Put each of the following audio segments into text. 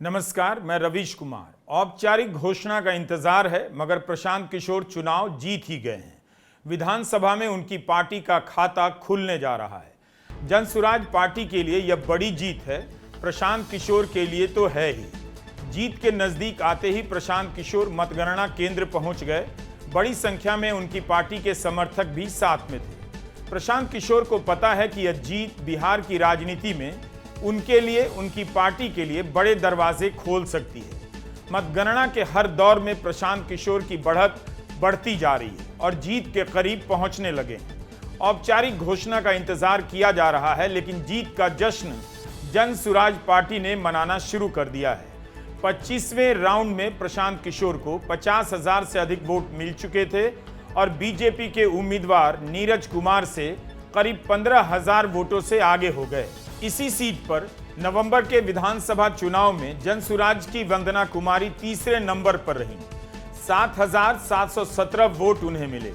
नमस्कार, मैं रवीश कुमार। औपचारिक घोषणा का इंतजार है, मगर प्रशांत किशोर चुनाव जीत ही गए हैं। विधानसभा में उनकी पार्टी का खाता खुलने जा रहा है। जनसुराज पार्टी के लिए यह बड़ी जीत है, प्रशांत किशोर के लिए तो है ही। जीत के नजदीक आते ही प्रशांत किशोर मतगणना केंद्र पहुंच गए। बड़ी संख्या में उनकी पार्टी के समर्थक भी साथ में थे। प्रशांत किशोर को पता है कि यह जीत बिहार की राजनीति में उनके लिए, उनकी पार्टी के लिए बड़े दरवाजे खोल सकती है। मतगणना के हर दौर में प्रशांत किशोर की बढ़त बढ़ती जा रही है और जीत के करीब पहुंचने लगे हैं। औपचारिक घोषणा का इंतजार किया जा रहा है, लेकिन जीत का जश्न जनसुराज पार्टी ने मनाना शुरू कर दिया है। 25वें राउंड में प्रशांत किशोर को 50,000 से अधिक वोट मिल चुके थे और बीजेपी के उम्मीदवार नीरज कुमार से करीब 15,000 वोटों से आगे हो गए। इसी सीट पर नवंबर के विधानसभा चुनाव में जनसुराज की वंदना कुमारी तीसरे नंबर पर रही। 7,717 वोट उन्हें मिले,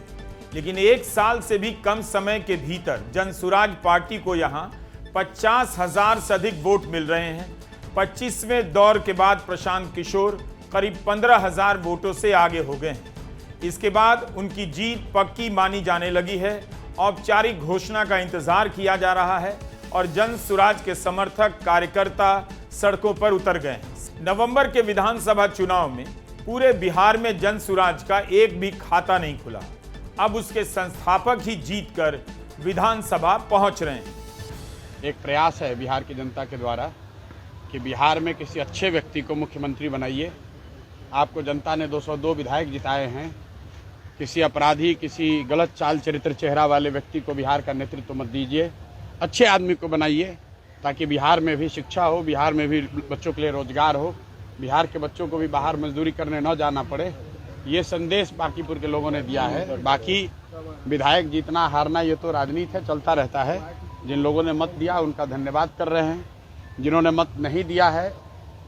लेकिन एक साल से भी कम समय के भीतर जनसुराज पार्टी को यहां 50,000 से अधिक वोट मिल रहे हैं। 25वें दौर के बाद प्रशांत किशोर करीब 15,000 वोटों से आगे हो गए हैं। इसके बाद उनकी जीत पक्की मानी जाने लगी है। औपचारिक घोषणा का इंतजार किया जा रहा है और जनसुराज के समर्थक कार्यकर्ता सड़कों पर उतर गए हैं। नवंबर के विधानसभा चुनाव में पूरे बिहार में जनसुराज का एक भी खाता नहीं खुला। अब उसके संस्थापक ही जीतकर विधानसभा पहुंच रहे हैं। एक प्रयास है बिहार की जनता के द्वारा कि बिहार में किसी अच्छे व्यक्ति को मुख्यमंत्री बनाइए। आपको जनता ने 202 विधायक जिताए हैं। किसी अपराधी, किसी गलत चाल चरित्र चेहरा वाले व्यक्ति को बिहार का नेतृत्व मत दीजिए। अच्छे आदमी को बनाइए ताकि बिहार में भी शिक्षा हो, बिहार में भी बच्चों के लिए रोजगार हो, बिहार के बच्चों को भी बाहर मजदूरी करने न जाना पड़े। ये संदेश बांकीपुर के लोगों ने दिया है। बाकी विधायक जीतना हारना ये तो राजनीति है, चलता रहता है। जिन लोगों ने मत दिया उनका धन्यवाद कर रहे हैं। जिन्होंने मत नहीं दिया है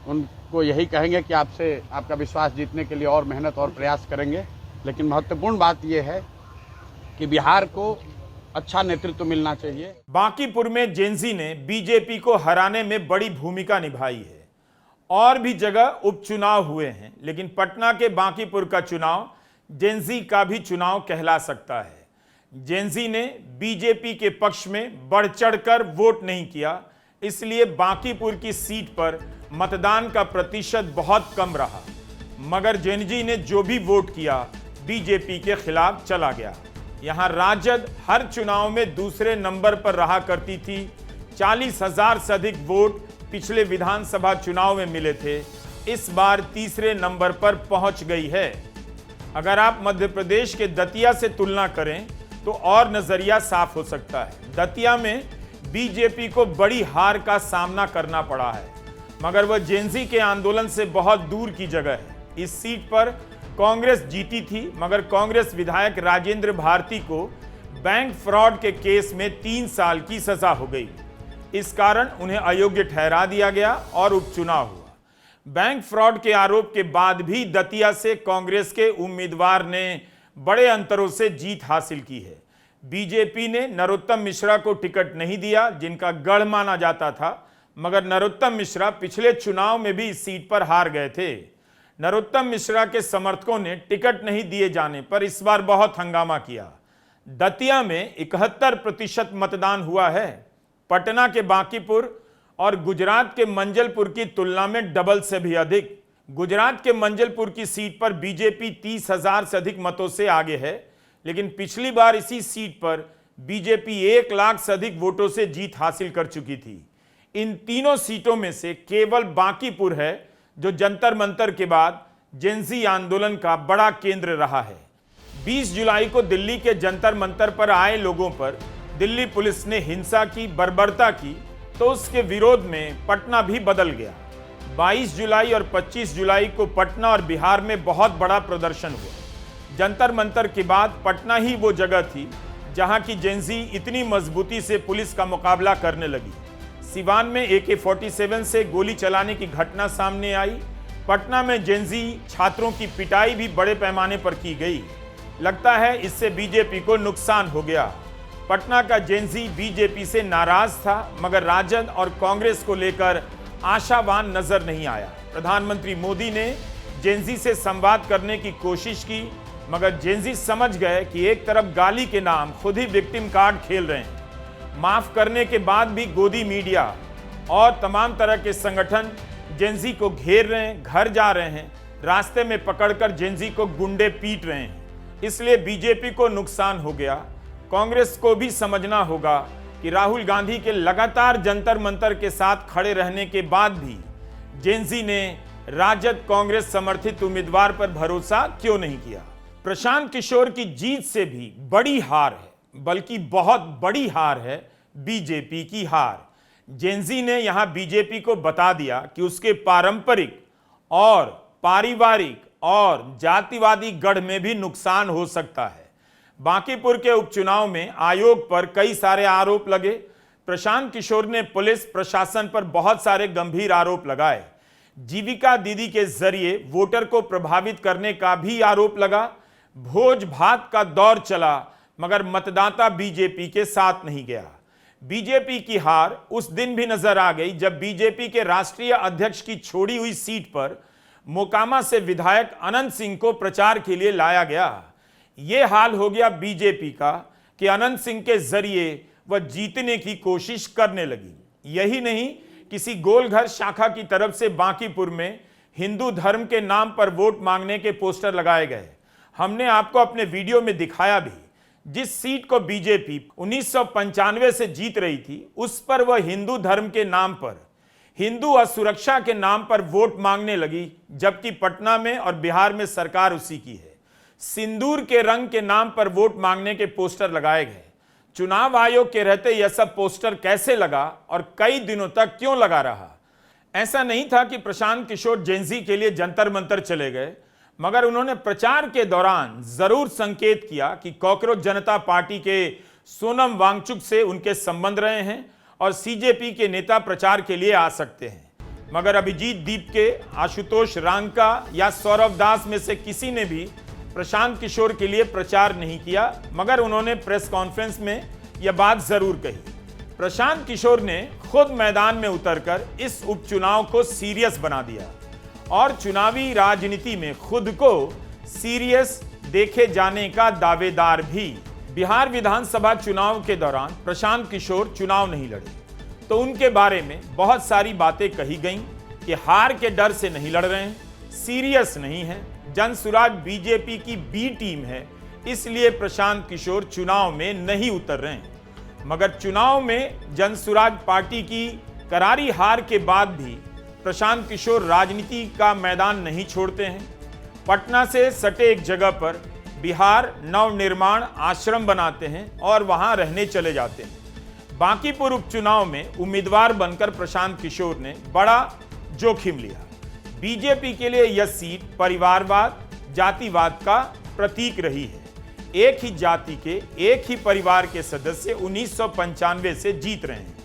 उनको यही कहेंगे कि आपसे आपका विश्वास जीतने के लिए और मेहनत और प्रयास करेंगे। लेकिन महत्वपूर्ण बात यह है कि बिहार को अच्छा नेतृत्व मिलना चाहिए। बांकीपुर में जेनजी ने बीजेपी को हराने में बड़ी भूमिका निभाई है। और भी जगह उपचुनाव हुए हैं, लेकिन पटना के बांकीपुर का चुनाव जेनजी का भी चुनाव कहला सकता है। जेनजी ने बीजेपी के पक्ष में बढ़ चढ़कर वोट नहीं किया, इसलिए बांकीपुर की सीट पर मतदान का प्रतिशत बहुत कम रहा। मगर जेनजी ने जो भी वोट किया बीजेपी के खिलाफ चला गया। यहां राजद हर चुनाव में दूसरे नंबर पर रहा करती थी। 40,000 से अधिक वोट पिछले विधानसभा चुनाव में मिले थे, इस बार तीसरे नंबर पर पहुंच गई है। अगर आप मध्य प्रदेश के दतिया से तुलना करें तो और नजरिया साफ हो सकता है। दतिया में बीजेपी को बड़ी हार का सामना करना पड़ा है, मगर वह जेनजी के आंदोलन से बहुत दूर की जगह है। इस सीट पर कांग्रेस जीती थी, मगर कांग्रेस विधायक राजेंद्र भारती को बैंक फ्रॉड के केस में 3 साल की सजा हो गई। इस कारण उन्हें अयोग्य ठहरा दिया गया और उपचुनाव हुआ। बैंक फ्रॉड के आरोप के बाद भी दतिया से कांग्रेस के उम्मीदवार ने बड़े अंतरों से जीत हासिल की है। बीजेपी ने नरोत्तम मिश्रा को टिकट नहीं दिया, जिनका गढ़ माना जाता था, मगर नरोत्तम मिश्रा पिछले चुनाव में भी इस सीट पर हार गए थे। नरोत्तम मिश्रा के समर्थकों ने टिकट नहीं दिए जाने पर इस बार बहुत हंगामा किया। दतिया में 71% मतदान हुआ है। पटना के बांकीपुर और गुजरात के मंजलपुर की तुलना में डबल से भी अधिक। गुजरात के मंजलपुर की सीट पर बीजेपी 30,000 से अधिक मतों से आगे है, लेकिन पिछली बार इसी सीट पर बीजेपी 1 लाख से अधिक वोटों से जीत हासिल कर चुकी थी। इन तीनों सीटों में से केवल बांकीपुर है जो जंतर मंतर के बाद जेनजी आंदोलन का बड़ा केंद्र रहा है। 20 जुलाई को दिल्ली के जंतर मंतर पर आए लोगों पर दिल्ली पुलिस ने हिंसा की, बर्बरता की, तो उसके विरोध में पटना भी बदल गया। 22 जुलाई और 25 जुलाई को पटना और बिहार में बहुत बड़ा प्रदर्शन हुआ। जंतर मंतर के बाद पटना ही वो जगह थी जहां की जेनजी इतनी मजबूती से पुलिस का मुकाबला करने लगी। सिवान में AK-47 से गोली चलाने की घटना सामने आई। पटना में जेनजी छात्रों की पिटाई भी बड़े पैमाने पर की गई। लगता है इससे बीजेपी को नुकसान हो गया। पटना का जेनजी बीजेपी से नाराज था, मगर राजद और कांग्रेस को लेकर आशावान नजर नहीं आया। प्रधानमंत्री मोदी ने जेनजी से संवाद करने की कोशिश की, मगर जेनजी समझ गए कि एक तरफ गाली के नाम खुद ही विक्टिम कार्ड खेल रहे हैं। माफ करने के बाद भी गोदी मीडिया और तमाम तरह के संगठन जेनजी को घेर रहे हैं, घर जा रहे हैं, रास्ते में पकड़कर जेनजी को गुंडे पीट रहे हैं। इसलिए बीजेपी को नुकसान हो गया। कांग्रेस को भी समझना होगा कि राहुल गांधी के लगातार जंतर मंतर के साथ खड़े रहने के बाद भी जेनजी ने राजद कांग्रेस समर्थित उम्मीदवार पर भरोसा क्यों नहीं किया। प्रशांत किशोर की जीत से भी बड़ी हार है, बल्कि बहुत बड़ी हार है बीजेपी की हार। जेनजी ने यहां बीजेपी को बता दिया कि उसके पारंपरिक और पारिवारिक और जातिवादी गढ़ में भी नुकसान हो सकता है। बांकीपुर के उपचुनाव में आयोग पर कई सारे आरोप लगे। प्रशांत किशोर ने पुलिस प्रशासन पर बहुत सारे गंभीर आरोप लगाए। जीविका दीदी के जरिए वोटर को प्रभावित करने का भी आरोप लगा। भोज भात का दौर चला, मगर मतदाता बीजेपी के साथ नहीं गया। बीजेपी की हार उस दिन भी नजर आ गई जब बीजेपी के राष्ट्रीय अध्यक्ष की छोड़ी हुई सीट पर मोकामा से विधायक अनंत सिंह को प्रचार के लिए लाया गया। यह हाल हो गया बीजेपी का कि अनंत सिंह के जरिए वह जीतने की कोशिश करने लगी। यही नहीं, किसी गोलघर शाखा की तरफ से बांकीपुर में हिंदू धर्म के नाम पर वोट मांगने के पोस्टर लगाए गए। हमने आपको अपने वीडियो में दिखाया भी। जिस सीट को बीजेपी 1995 से जीत रही थी, उस पर वह हिंदू धर्म के नाम पर, हिंदू असुरक्षा के नाम पर वोट मांगने लगी, जबकि पटना में और बिहार में सरकार उसी की है। सिंदूर के रंग के नाम पर वोट मांगने के पोस्टर लगाए गए। चुनाव आयोग के रहते यह सब पोस्टर कैसे लगा और कई दिनों तक क्यों लगा रहा? ऐसा नहीं था कि प्रशांत किशोर जेनजी के लिए जंतर मंतर चले गए, मगर उन्होंने प्रचार के दौरान जरूर संकेत किया कि कॉकरोच जनता पार्टी के सोनम वांगचुक से उनके संबंध रहे हैं और सीजेपी के नेता प्रचार के लिए आ सकते हैं। मगर अभिजीत दीपके, आशुतोष रांका या सौरभ दास में से किसी ने भी प्रशांत किशोर के लिए प्रचार नहीं किया, मगर उन्होंने प्रेस कॉन्फ्रेंस में यह बात जरूर कही। प्रशांत किशोर ने खुद मैदान में उतरकर इस उपचुनाव को सीरियस बना दिया और चुनावी राजनीति में खुद को सीरियस देखे जाने का दावेदार भी। बिहार विधानसभा चुनाव के दौरान प्रशांत किशोर चुनाव नहीं लड़े, तो उनके बारे में बहुत सारी बातें कही गईं कि हार के डर से नहीं लड़ रहे हैं, सीरियस नहीं है, जनसुराज बीजेपी की बी टीम है, इसलिए प्रशांत किशोर चुनाव में नहीं उतर रहे हैं। मगर चुनाव में जनसुराज पार्टी की करारी हार के बाद भी प्रशांत किशोर राजनीति का मैदान नहीं छोड़ते हैं। पटना से सटे एक जगह पर बिहार नवनिर्माण आश्रम बनाते हैं और वहां रहने चले जाते हैं। बांकीपुर उपचुनाव में उम्मीदवार बनकर प्रशांत किशोर ने बड़ा जोखिम लिया। बीजेपी के लिए यह सीट परिवारवाद, जातिवाद का प्रतीक रही है। एक ही जाति के, एक ही परिवार के सदस्य 1995 से जीत रहे हैं।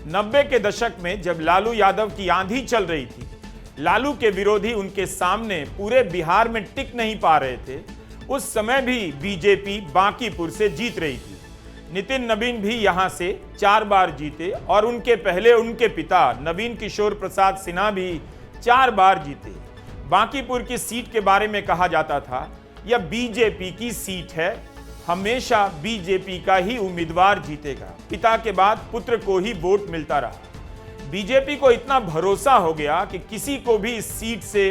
90 के दशक में जब लालू यादव की आंधी चल रही थी, लालू के विरोधी उनके सामने पूरे बिहार में टिक नहीं पा रहे थे, उस समय भी बीजेपी बांकीपुर से जीत रही थी। नितिन नवीन भी यहां से 4 बार जीते और उनके पहले उनके पिता नवीन किशोर प्रसाद सिन्हा भी 4 बार जीते। बांकीपुर की सीट के बारे में कहा जाता था, यह बीजेपी की सीट है, हमेशा बीजेपी का ही उम्मीदवार जीतेगा। पिता के बाद पुत्र को ही वोट मिलता रहा। बीजेपी को इतना भरोसा हो गया कि किसी को भी इस सीट से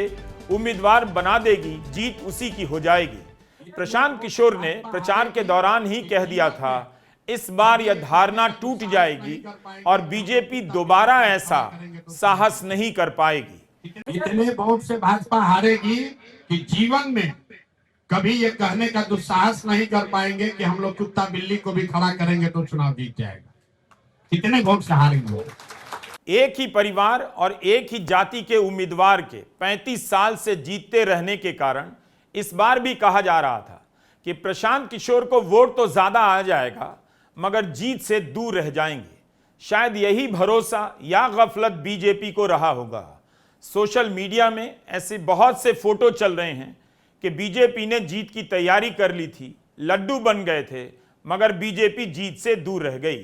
उम्मीदवार बना देगी, जीत उसी की हो जाएगी। प्रशांत किशोर ने प्रचार के दौरान ही कह दिया था, इस बार यह धारणा टूट जाएगी और बीजेपी दोबारा ऐसा साहस नहीं कर पाएगी। इतने वोट से भाजपा हारेगी कि जीवन में कभी ये कहने का दुस्साहस नहीं कर पाएंगे कि हम लोग कुत्ता बिल्ली को भी खड़ा करेंगे तो चुनाव जीत जाएगा। कितने वोट से हारेंगे। एक ही परिवार और एक ही जाति के उम्मीदवार के 35 साल से जीतते रहने के कारण इस बार भी कहा जा रहा था कि प्रशांत किशोर को वोट तो ज्यादा आ जाएगा, मगर जीत से दूर रह जाएंगे। शायद यही भरोसा या गफलत बीजेपी को रहा होगा। सोशल मीडिया में ऐसे बहुत से फोटो चल रहे हैं कि बीजेपी ने जीत की तैयारी कर ली थी, लड्डू बन गए थे, मगर बीजेपी जीत से दूर रह गई।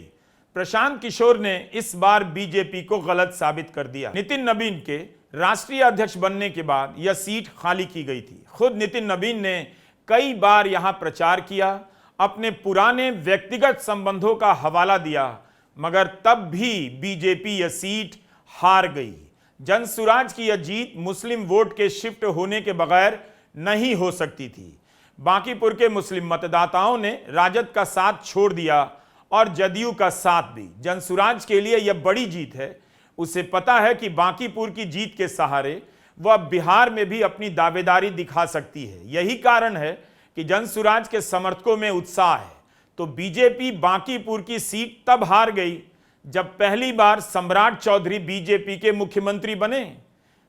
प्रशांत किशोर ने इस बार बीजेपी को गलत साबित कर दिया। नितिन नवीन के राष्ट्रीय अध्यक्ष बनने के बाद यह सीट खाली की गई थी। खुद नितिन नवीन ने कई बार यहां प्रचार किया, अपने पुराने व्यक्तिगत संबंधों का हवाला दिया, मगर तब भी बीजेपी यह सीट हार गई। जनसुराज की यह जीत मुस्लिम वोट के शिफ्ट होने के बगैर नहीं हो सकती थी। बांकीपुर के मुस्लिम मतदाताओं ने राजद का साथ छोड़ दिया और जदयू का साथ भी। जनसुराज के लिए यह बड़ी जीत है। उसे पता है कि बांकीपुर की जीत के सहारे वह बिहार में भी अपनी दावेदारी दिखा सकती है। यही कारण है कि जनसुराज के समर्थकों में उत्साह है। तो बीजेपी बांकीपुर की सीट तब हार गई जब पहली बार सम्राट चौधरी बीजेपी के मुख्यमंत्री बने।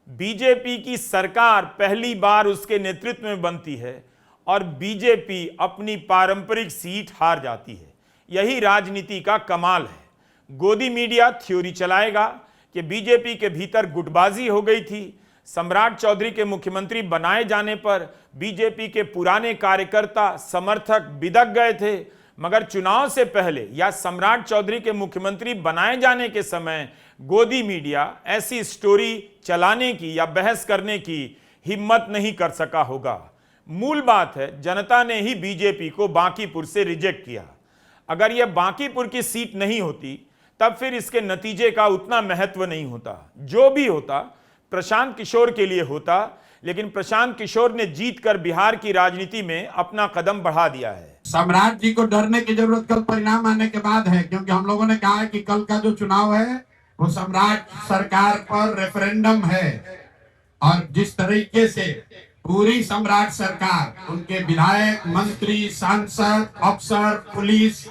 बीजेपी की सरकार पहली बार उसके नेतृत्व में बनती है और बीजेपी अपनी पारंपरिक सीट हार जाती है। यही राजनीति का कमाल है। गोदी मीडिया थ्योरी चलाएगा कि बीजेपी के भीतर गुटबाजी हो गई थी। सम्राट चौधरी के मुख्यमंत्री बनाए जाने पर बीजेपी के पुराने कार्यकर्ता समर्थक बिदक गए थे, मगर चुनाव से पहले या सम्राट चौधरी के मुख्यमंत्री बनाए जाने के समय गोदी मीडिया ऐसी स्टोरी चलाने की या बहस करने की हिम्मत नहीं कर सका होगा। मूल बात है, जनता ने ही बीजेपी को बांकीपुर से रिजेक्ट किया। अगर यह बांकीपुर की सीट नहीं होती तब फिर इसके नतीजे का उतना महत्व नहीं होता। जो भी होता प्रशांत किशोर के लिए होता, लेकिन प्रशांत किशोर ने जीतकर बिहार की राजनीति में अपना कदम बढ़ा दिया है। सम्राट जी को डरने की जरूरत कल परिणाम आने के बाद है, क्योंकि हम लोगों ने कहा है कि कल का जो चुनाव है वो सम्राट सरकार पर रेफरेंडम है। और जिस तरीके से पूरी सम्राट सरकार, उनके विधायक, मंत्री, सांसद, अफसर, पुलिस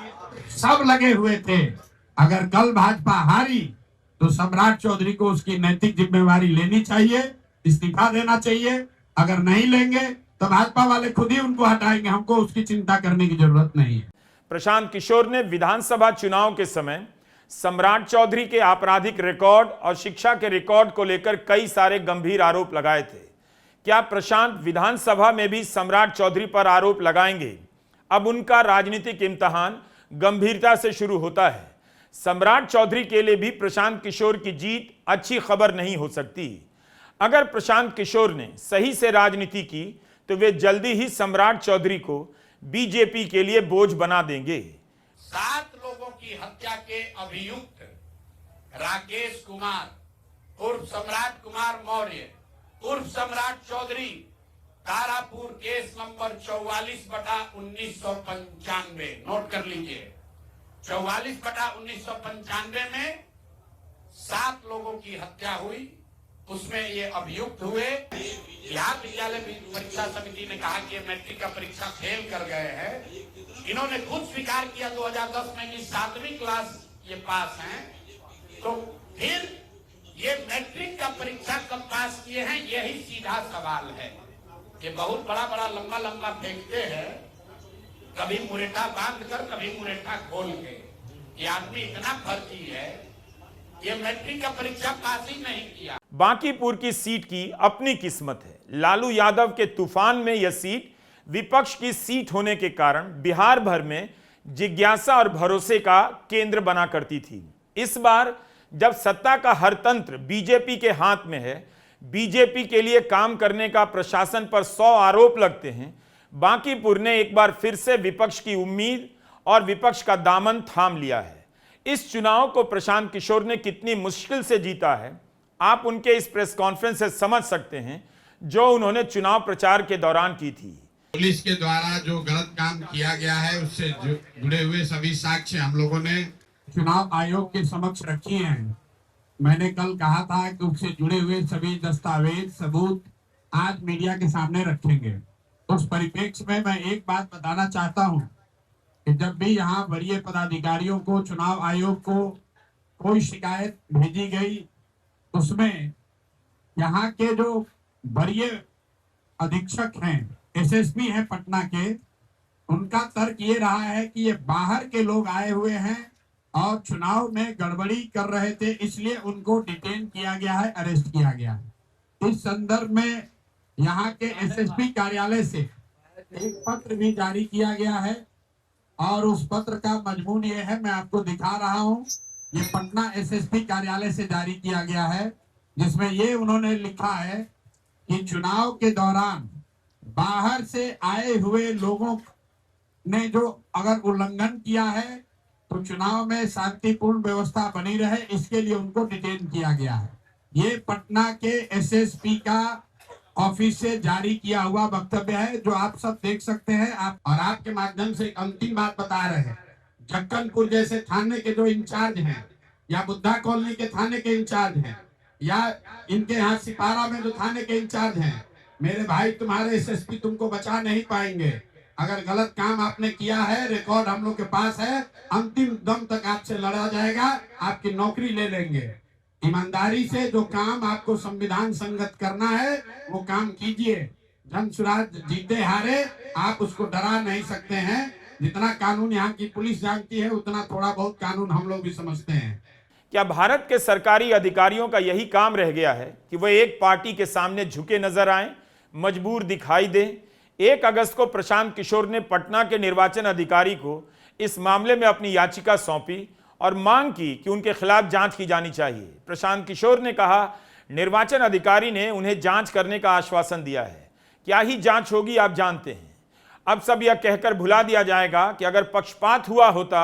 सब लगे हुए थे। अगर कल भाजपा हारी तो सम्राट चौधरी को उसकी नैतिक जिम्मेवारी लेनी चाहिए, इस्तीफा देना चाहिए। अगर नहीं लेंगे तो भाजपा वाले खुद ही उनको हटाएंगे, हमको उसकी चिंता करने की जरूरत नहीं है। प्रशांत किशोर ने विधानसभा चुनाव के समय सम्राट चौधरी के आपराधिक रिकॉर्ड और शिक्षा के रिकॉर्ड को लेकर कई सारे गंभीर आरोप लगाए थे। क्या प्रशांत विधानसभा में भी सम्राट चौधरी पर आरोप लगाएंगे? अब उनका राजनीतिक इम्तिहान गंभीरता से शुरू होता है। सम्राट चौधरी के लिए भी प्रशांत किशोर की जीत अच्छी खबर नहीं हो सकती। अगर प्रशांत किशोर ने सही से राजनीति की तो वे जल्दी ही सम्राट चौधरी को बीजेपी के लिए बोझ बना देंगे। 7 लोगों की हत्या के अभियुक्त राकेश कुमार उर्फ सम्राट कुमार मौर्य उर्फ Samrat Chaudhary Tarapur case number 44/1995, note कर लीजिए। 44/1995 में 7 लोगों की हत्या हुई, उसमें ये अभियुक्त हुए। बिहार विद्यालय परीक्षा समिति ने कहा कि मैट्रिक का परीक्षा फेल कर गए हैं। इन्होंने खुद स्वीकार किया 2010 में कि 7वीं क्लास ये पास हैं। तो फिर ये मैट्रिक का परीक्षा कब पास किए हैं, यही सीधा सवाल है। ये बहुत बड़ा लंबा फेंकते हैं, कभी मुरेठा बांध कर, कभी मुरेठा खोल के। ये आदमी इतना फर्जी है, ये मैट्रिक का परीक्षा पास ही नहीं किया। बांकीपुर की सीट की अपनी किस्मत है। लालू यादव के तूफान में यह सीट विपक्ष की सीट होने के कारण बिहार भर में जिज्ञासा और भरोसे का केंद्र बना करती थी। इस बार जब सत्ता का हर तंत्र बीजेपी के हाथ में है, बीजेपी के लिए काम करने का प्रशासन पर 100 आरोप लगते हैं, बांकीपुर ने एक बार फिर से विपक्ष की उम्मीद और विपक्ष का दामन थाम लिया है। इस चुनाव को प्रशांत किशोर ने कितनी मुश्किल से जीता है, आप उनके इस प्रेस कॉन्फ्रेंस से समझ सकते हैं जो उन्होंने चुनाव प्रचार के दौरान की थी। पुलिस के द्वारा जो गलत काम किया गया है उससे जुड़े हुए सभी साक्ष्य हम लोगों ने चुनाव आयोग के समक्ष रखी हैं। मैंने कल कहा था कि उससे जुड़े हुए सभी दस्तावेज, सबूत आज मीडिया के सामने रखेंगे। उस परिप्रेक्ष्य में मैं एक बात बताना चाहता हूं कि जब भी यहाँ वरीय पदाधिकारियों को, चुनाव आयोग को कोई शिकायत भेजी गई, उसमें यहाँ के जो वरीय अधीक्षक हैं, एसएसपी हैं पटना के, उनका तर्क ये रहा है कि ये बाहर के लोग आए हुए हैं और चुनाव में गड़बड़ी कर रहे थे, इसलिए उनको डिटेन किया गया है, अरेस्ट किया गया है। इस संदर्भ में यहाँ के एसएसपी कार्यालय से एक पत्र भी जारी किया गया है और उस पत्र का मजमून ये है, मैं आपको दिखा रहा हूँ। ये पटना एसएसपी कार्यालय से जारी किया गया है, जिसमें ये उन्होंने लिखा है कि चुनाव के दौरान बाहर से आए हुए लोगों ने जो अगर उल्लंघन किया है तो चुनाव में शांतिपूर्ण व्यवस्था बनी रहे, इसके लिए उनको डिटेन किया गया है। ये पटना के एसएसपी का ऑफिस से जारी किया हुआ वक्तव्य है, जो आप सब देख सकते हैं। और आपके माध्यम से एक अंतिम बात बता रहे हैं, जक्कनपुर जैसे थाने के जो इंचार्ज हैं, या बुद्धा कॉलोनी के थाने के इंचार्ज हैं, या इनके यहाँ सिपारा में जो थाने के इंचार्ज हैं, मेरे भाई तुम्हारे एसएसपी तुमको बचा नहीं पाएंगे। अगर गलत काम आपने किया है, रिकॉर्ड हम लोग के पास है, अंतिम दम तक आपसे लड़ा जाएगा, आपकी नौकरी ले लेंगे। ईमानदारी से जो काम आपको संविधान संगत करना है वो काम कीजिए। जन सुराज जीते हारे आप उसको डरा नहीं सकते हैं। जितना कानून यहाँ की पुलिस जानती है उतना थोड़ा बहुत कानून हम लोग भी समझते हैं। क्या भारत के सरकारी अधिकारियों का यही काम रह गया है कि वह एक पार्टी के सामने झुके नजर आएं, मजबूर दिखाई दें? 1 अगस्त को प्रशांत किशोर ने पटना के निर्वाचन अधिकारी को इस मामले में अपनी याचिका सौंपी और मांग की कि उनके खिलाफ जांच की जानी चाहिए। प्रशांत किशोर ने कहा, निर्वाचन अधिकारी ने उन्हें जांच करने का आश्वासन दिया है। क्या ही जांच होगी आप जानते हैं। अब सब यह कहकर भुला दिया जाएगा कि अगर पक्षपात हुआ होता,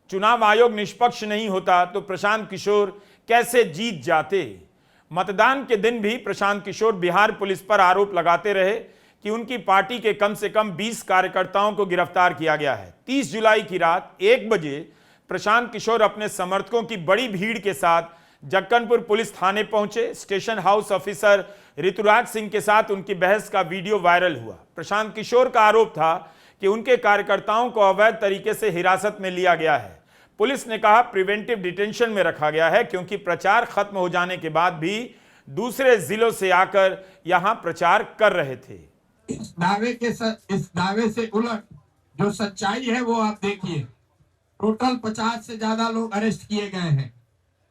चुनाव आयोग निष्पक्ष नहीं होता, तो प्रशांत किशोर कैसे जीत जाते। मतदान के दिन भी प्रशांत किशोर बिहार पुलिस पर आरोप लगाते रहे कि उनकी पार्टी के कम से कम 20 कार्यकर्ताओं को गिरफ्तार किया गया है। 30 जुलाई की रात 1 बजे प्रशांत किशोर अपने समर्थकों की बड़ी भीड़ के साथ जक्कनपुर पुलिस थाने पहुंचे। Station house officer Rituraj Singh के साथ उनकी बहस का वीडियो वायरल हुआ। प्रशांत किशोर का आरोप था कि उनके कार्यकर्ताओं को अवैध तरीके से हिरासत में लिया गया है। पुलिस ने कहा प्रिवेंटिव डिटेंशन में रखा गया है, क्योंकि प्रचार खत्म हो जाने के बाद भी दूसरे जिलों से आकर यहां प्रचार कर रहे थे। इस दावे से उलट जो सच्चाई है वो आप देखिए। टोटल 50 से ज्यादा लोग अरेस्ट किए गए हैं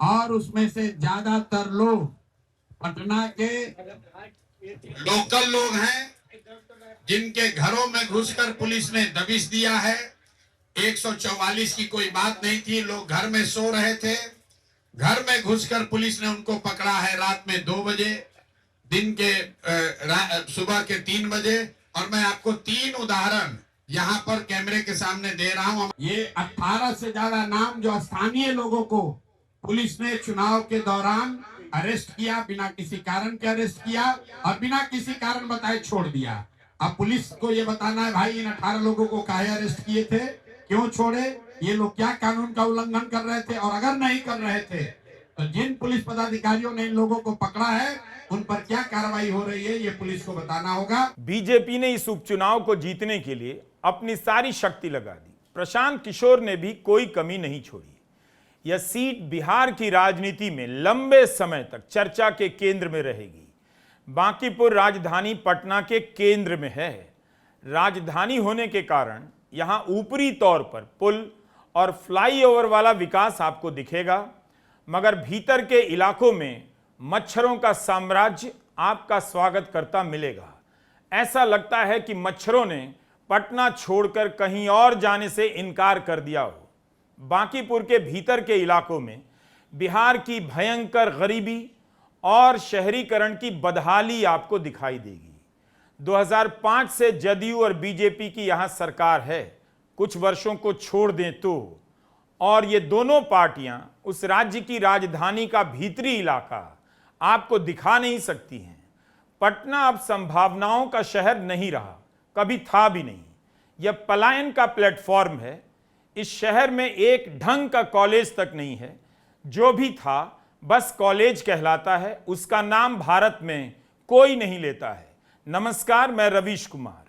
और उसमें से ज्यादातर लोग पटना के लोकल लोग हैं, जिनके घरों में घुसकर पुलिस ने दबिश दिया है। 144 की कोई बात नहीं थी, लोग घर में सो रहे थे, घर में घुसकर पुलिस ने उनको पकड़ा है रात में 2 बजे, दिन के सुबह के 3 बजे। और मैं आपको 3 उदाहरण यहाँ पर कैमरे के सामने दे रहा हूँ। ये 18 से ज्यादा नाम जो स्थानीय लोगों को पुलिस ने चुनाव के दौरान अरेस्ट किया, बिना किसी कारण के अरेस्ट किया और बिना किसी कारण बताए छोड़ दिया। अब पुलिस को ये बताना है, भाई इन 18 लोगों को काहे अरेस्ट किए थे, क्यों छोड़े, ये लोग क्या कानून का उल्लंघन कर रहे थे, और अगर नहीं कर रहे थे तो जिन पुलिस पदाधिकारियों ने इन लोगों को पकड़ा है उन पर क्या कार्रवाई हो रही है, ये पुलिस को बताना होगा। बीजेपी ने इस उपचुनाव को जीतने के लिए अपनी सारी शक्ति लगा दी। प्रशांत किशोर ने भी कोई कमी नहीं छोड़ी। यह सीट बिहार की राजनीति में लंबे समय तक चर्चा के केंद्र में रहेगी। बांकीपुर राजधानी पटना के केंद्र में है। राजधानी होने के कारण यहां ऊपरी तौर पर पुल और फ्लाईओवर वाला विकास आपको दिखेगा, मगर भीतर के इलाकों में मच्छरों का साम्राज्य आपका स्वागत करता मिलेगा। ऐसा लगता है कि मच्छरों ने पटना छोड़कर कहीं और जाने से इनकार कर दिया हो। बांकीपुर के भीतर के इलाकों में बिहार की भयंकर गरीबी और शहरीकरण की बदहाली आपको दिखाई देगी। 2005 से जदयू और बीजेपी की यहां सरकार है, कुछ वर्षों को छोड़ दें तो, और ये दोनों पार्टियां उस राज्य की राजधानी का भीतरी इलाका आपको दिखा नहीं सकती हैं। पटना अब संभावनाओं का शहर नहीं रहा, कभी था भी नहीं। यह पलायन का प्लेटफॉर्म है। इस शहर में एक ढंग का कॉलेज तक नहीं है, जो भी था बस कॉलेज कहलाता है, उसका नाम भारत में कोई नहीं लेता है। नमस्कार, मैं रवीश कुमार।